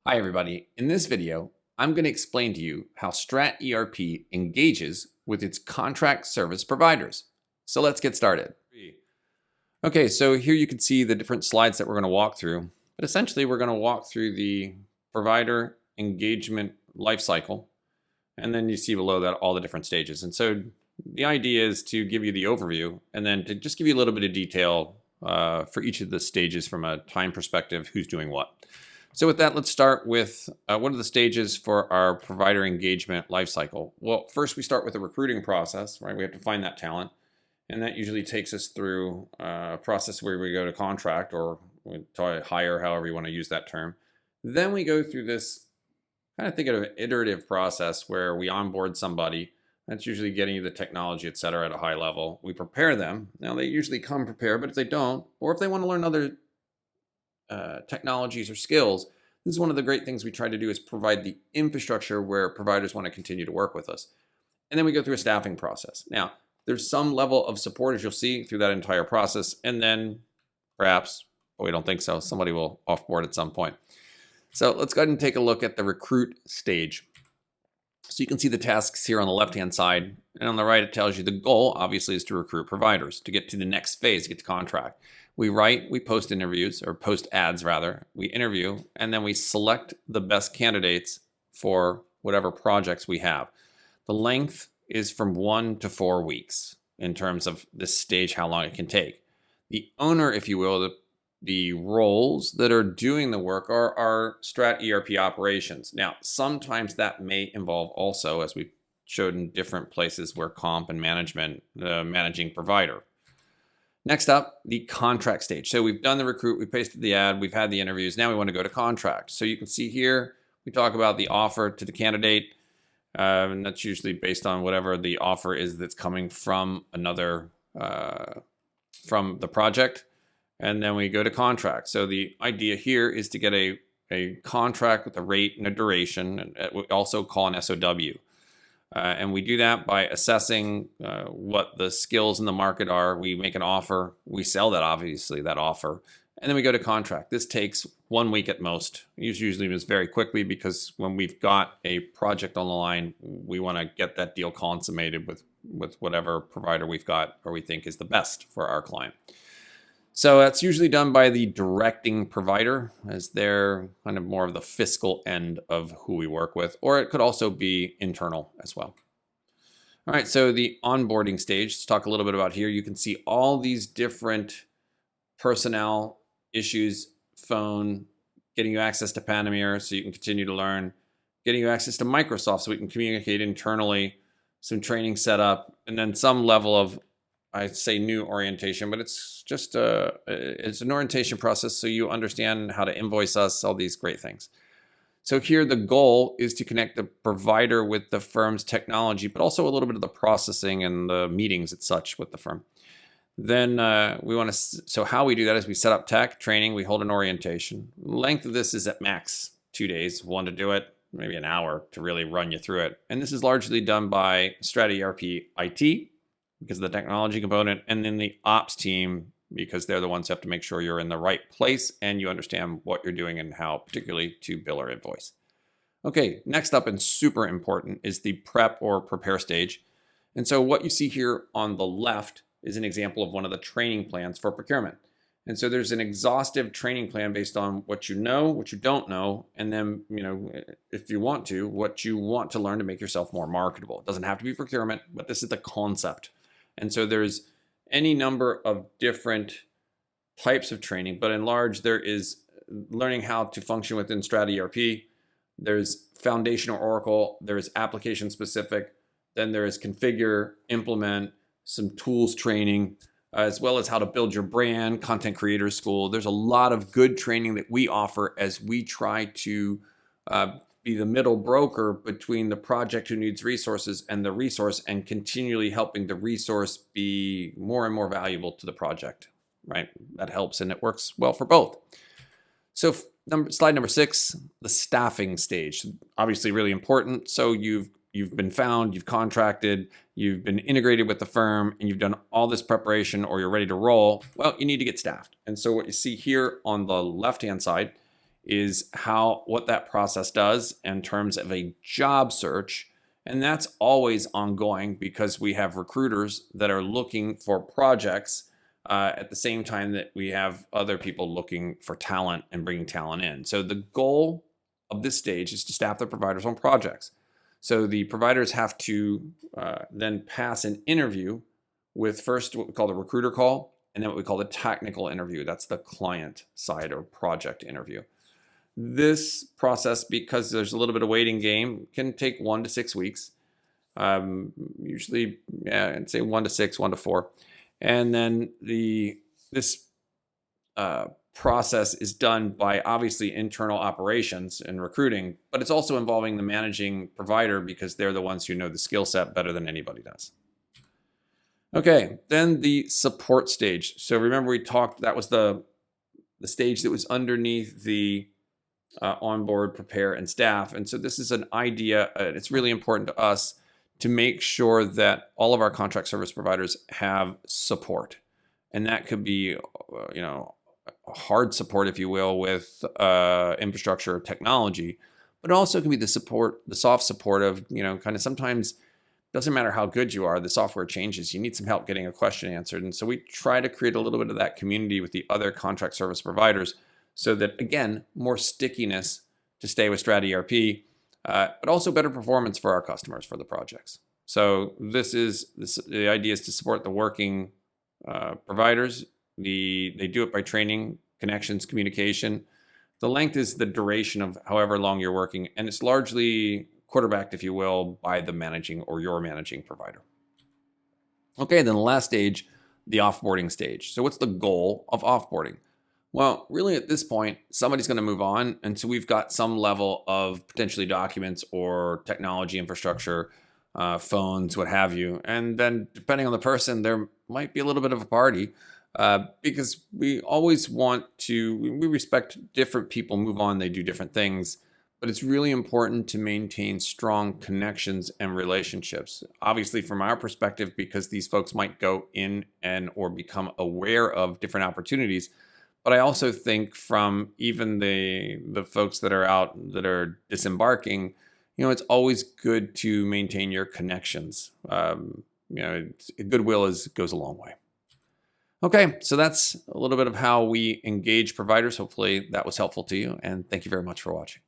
Hi everybody, in this video, I'm going to explain to you how Strat ERP engages with its contract service providers. So let's get started. Okay, so here you can see the different slides that we're going to walk through, but essentially we're going to walk through the provider engagement lifecycle, and then you see below that all the different stages. And so the idea is to give you the overview and then to just give you a little bit of detail for each of the stages from a time perspective, who's doing what. So with that, let's start with what are the stages for our provider engagement lifecycle? Well, first we start with the recruiting process, right? We have to find that talent, and that usually takes us through a process where we go to contract or to hire, however you want to use that term. Then we go through this kind of think of an iterative process where we onboard somebody. That's usually getting you the technology, et cetera, at a high level. We prepare them. Now they usually come prepared, but if they don't, or if they want to learn other technologies or skills, this is one of the great things we try to do is provide the infrastructure where providers want to continue to work with us. And then we go through a staffing process. Now, there's some level of support, as you'll see, through that entire process. And then perhaps, but we don't think so, somebody will offboard at some point. So let's go ahead and take a look at the recruit stage. So you can see the tasks here on the left-hand side. And on the right, it tells you the goal, obviously, is to recruit providers to get to the next phase, to get to contract. We post interviews, or post ads rather. We interview, and then we select the best candidates for whatever projects we have. The length is from 1 to 4 weeks in terms of this stage, how long it can take. The owner, if you will, the roles that are doing the work are our Strat ERP operations. Now, sometimes that may involve also, as we showed in different places where comp and management, managing provider. Next up, the contract stage. So we've done the recruit, we pasted the ad, we've had the interviews. Now we want to go to contract. So you can see here, we talk about the offer to the candidate. And that's usually based on whatever the offer is that's coming from another, from the project. And then we go to contract. So the idea here is to get a contract with a rate and a duration, and we also call an SOW. And we do that by assessing what the skills in the market are. We make an offer. We sell that, obviously, that offer. And then we go to contract. This takes 1 week at most. It usually moves very quickly because when we've got a project on the line, we want to get that deal consummated with whatever provider we've got or we think is the best for our client. So that's usually done by the directing provider, as they're kind of more of the fiscal end of who we work with, or it could also be internal as well. All right, so the onboarding stage, let's talk a little bit about here. You can see all these different personnel issues, phone, getting you access to Panomere so you can continue to learn, getting you access to Microsoft so we can communicate internally, some training set up, and then some level of, I'd say, new orientation, but it's just it's an orientation process so you understand how to invoice us, all these great things. So here the goal is to connect the provider with the firm's technology, but also a little bit of the processing and the meetings and such with the firm. Then we want to, so how we do that is we set up tech, training, we hold an orientation. Length of this is at max 2 days, 1 to do it, maybe an hour to really run you through it. And this is largely done by Strat ERP IT, because of the technology component, and then the ops team, because they're the ones who have to make sure you're in the right place and you understand what you're doing and how particularly to bill or invoice. Okay, next up and super important is the prep or prepare stage. And so what you see here on the left is an example of one of the training plans for procurement. And so there's an exhaustive training plan based on what you know, what you don't know, and then, if you want to, what you want to learn to make yourself more marketable. It doesn't have to be procurement, but this is the concept. And so there's any number of different types of training, but in large, there is learning how to function within Strat ERP. There's foundational Oracle, there's application specific, then there is configure, implement, some tools training, as well as how to build your brand, content creator school. There's a lot of good training that we offer as we try to be the middle broker between the project who needs resources and the resource, and continually helping the resource be more and more valuable to the project, right? That helps, and it works well for both. So slide number 6, the staffing stage, obviously really important. So you've been found, you've contracted, you've been integrated with the firm, and you've done all this preparation, or you're ready to roll. Well, you need to get staffed. And so what you see here on the left-hand side is what that process does in terms of a job search. And that's always ongoing because we have recruiters that are looking for projects at the same time that we have other people looking for talent and bringing talent in. So the goal of this stage is to staff the providers on projects. So the providers have to then pass an interview with first what we call the recruiter call, and then what we call the technical interview. That's the client side or project interview. This process, because there's a little bit of waiting game, can take 1 to 6 weeks. Usually, yeah, I'd say 1 to 6, 1 to 4. And then this process is done by obviously internal operations and recruiting, but it's also involving the managing provider because they're the ones who know the skill set better than anybody does. Okay, then the support stage. So remember we talked, that was the stage that was underneath the onboard, prepare, and staff. And so this is an idea, it's really important to us to make sure that all of our contract service providers have support. And that could be, hard support, if you will, with infrastructure or technology, but it also can be the support, the soft support of, kind of sometimes doesn't matter how good you are, the software changes. You need some help getting a question answered. And so we try to create a little bit of that community with the other contract service providers so that, again, more stickiness to stay with Strata ERP, but also better performance for our customers for the projects. So the idea is to support the working providers. They do it by training, connections, communication. The length is the duration of however long you're working, and it's largely quarterbacked, if you will, by the managing or your managing provider. Okay, then the last stage, the offboarding stage. So what's the goal of offboarding? Well, really at this point, somebody's going to move on. And so we've got some level of potentially documents or technology infrastructure, phones, what have you. And then depending on the person, there might be a little bit of a party because we always we respect different people move on, they do different things. But it's really important to maintain strong connections and relationships. Obviously, from our perspective, because these folks might go in or become aware of different opportunities. But I also think from even the folks that are out that are disembarking, it's always good to maintain your connections. Goodwill goes a long way. Okay, so that's a little bit of how we engage providers. Hopefully that was helpful to you, and thank you very much for watching.